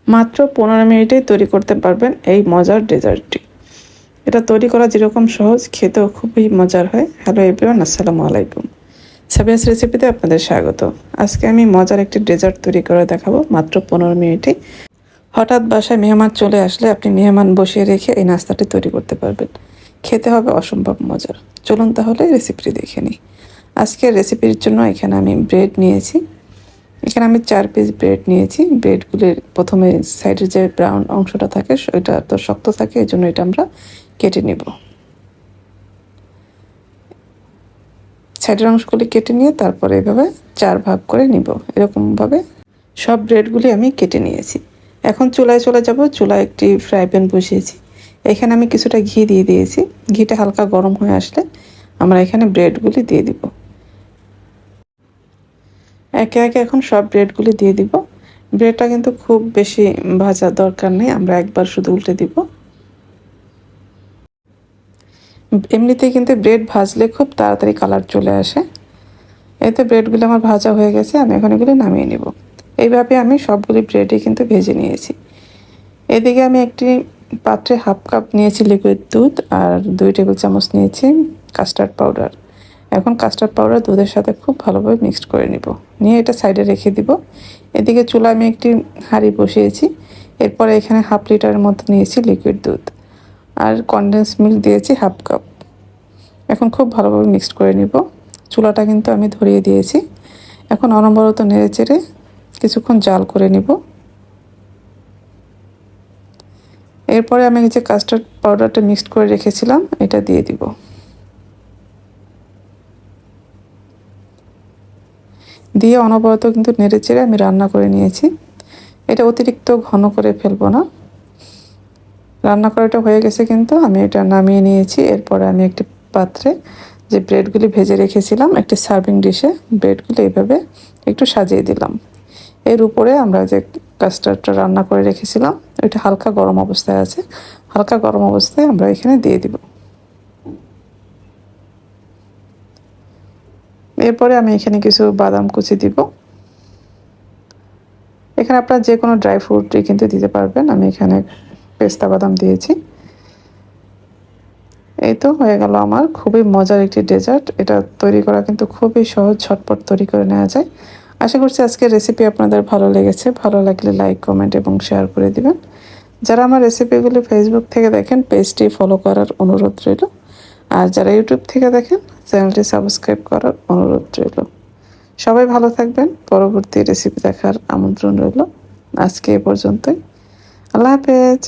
মাত্র 15 মিনিটেই তৈরি করতে পারবেন এই মজার ডেজার্টটি। এটা তৈরি করা যেরকম সহজ, খেতেও খুবই মজার হয়। হ্যালো এভরিওয়ান, আসসালামু আলাইকুম। সাবিয়াস রেসিপিতে আপনাদের স্বাগত। আজকে আমি মজার একটি ডেজার্ট তৈরি করে দেখাবো মাত্র 15 মিনিটেই। হঠাৎ বাসায় মেহমান চলে আসলে আপনি মেহমান বসিয়ে রেখে এই নাস্তাটি তৈরি করতে পারবেন। খেতে হবে অসম্ভব মজার। চলুন তাহলে রেসিপিটি দেখে নিই। আজকের রেসিপির জন্য এখানে আমি ব্রেড নিয়েছি। এখানে আমি 4 পিস ব্রেড নিয়েছি। ব্রেডগুলির প্রথমে সাইডের যে ব্রাউন অংশটা থাকে ওইটা তো শক্ত থাকে, এই জন্য এটা আমরা কেটে নেব। সাইডের অংশগুলি কেটে নিয়ে তারপরে এভাবে 4 ভাগ করে নিব। এরকমভাবে সব ব্রেডগুলি আমি কেটে নিয়েছি। এখন চুলায় চলে যাব। চুলায় একটি ফ্রাই প্যান বসিয়েছি। এখানে আমি কিছুটা ঘি দিয়ে দিয়েছি। ঘিটা হালকা গরম হয়ে আসলে আমরা এখানে ব্রেডগুলি দিয়ে দিব। একে একে এখন সব ব্রেডগুলি দিয়ে দিব। ব্রেডটা কিন্তু খুব বেশি ভাজা দরকার নেই, আমরা একবার শুধু উল্টে দিব। এমনিতেই কিন্তু ব্রেড ভাজলে খুব তাড়াতাড়ি কালার চলে আসে। এতে ব্রেডগুলো আমার ভাজা হয়ে গেছে, আমি এখন এগুলি নামিয়ে নেব। এইভাবে আমি সবগুলি ব্রেডই কিন্তু ভেজে নিয়েছি। এদিকে আমি একটি পাত্রে 1/2 কাপ নিয়েছি লিকুইড দুধ আর 2 টেবিল চামচ নিয়েছি কাস্টার্ড পাউডার। এখন কাস্টার্ড পাউডার দুধের সাথে খুব ভালোভাবে মিক্সড করে নিব। নিয়ে এটা সাইডে রেখে দিব। এদিকে চুলা আমি একটি হাঁড়ি বসিয়েছি। এরপরে এখানে 1/2 লিটারের মতো নিয়েছি লিকুইড দুধ আর কনডেন্স মিল্ক দিয়েছি 1/2 কাপ। এখন খুব ভালোভাবে মিক্সড করে নিব। চুলাটা কিন্তু আমি ধরিয়ে দিয়েছি। এখন অনবরত নেড়ে চেড়ে কিছুক্ষণ জাল করে নিব। এরপরে আমি যে কাস্টার্ড পাউডারটা মিক্সড করে রেখেছিলাম এটা দিয়ে দিব। দিয়ে অনবরত কিন্তু নেড়ে চেড়ে আমি রান্না করে নিয়েছি। এটা অতিরিক্ত ঘন করে ফেলবো না। রান্না করাটা হয়ে গেছে কিন্তু আমি এটা নামিয়ে নিয়েছি। এরপরে আমি একটি পাত্রে যে ব্রেডগুলি ভেজে রেখেছিলাম একটি সার্ভিং ডিশে ব্রেডগুলি এইভাবে একটু সাজিয়ে দিলাম। এর উপরে আমরা যে কাস্টার্ডটা রান্না করে রেখেছিলাম এটা হালকা গরম অবস্থায় আছে। হালকা গরম অবস্থায় আমরা এখানে দিয়ে দিব। এরপরে আমি এখানে কিছু বাদাম কুচি দিব। এখানে আপনারা যে কোনো ড্রাই ফ্রুটই কিন্তু দিতে পারবেন। আমি এখানে পেস্তা বাদাম দিয়েছি। এই তো হয়ে গেল আমার খুবই মজার একটি ডেজার্ট। এটা তৈরি করা কিন্তু খুবই সহজ, ঝটপট তৈরি করে নেওয়া যায়। আশা করছি আজকের রেসিপি আপনাদের ভালো লেগেছে। ভালো লাগলে লাইক, কমেন্ট এবং শেয়ার করে দিবেন। যারা আমার রেসিপিগুলি ফেসবুক থেকে দেখেন পেজটি ফলো করার অনুরোধ রইল। আর যারা ইউটিউব থেকে দেখেন চ্যানেলটি সাবস্ক্রাইব করার অনুরোধ রইল। সবাই ভালো থাকবেন। পরবর্তী রেসিপি দেখার আমন্ত্রণ রইল। আজকে এ পর্যন্তই। আল্লাহ হাফেজ।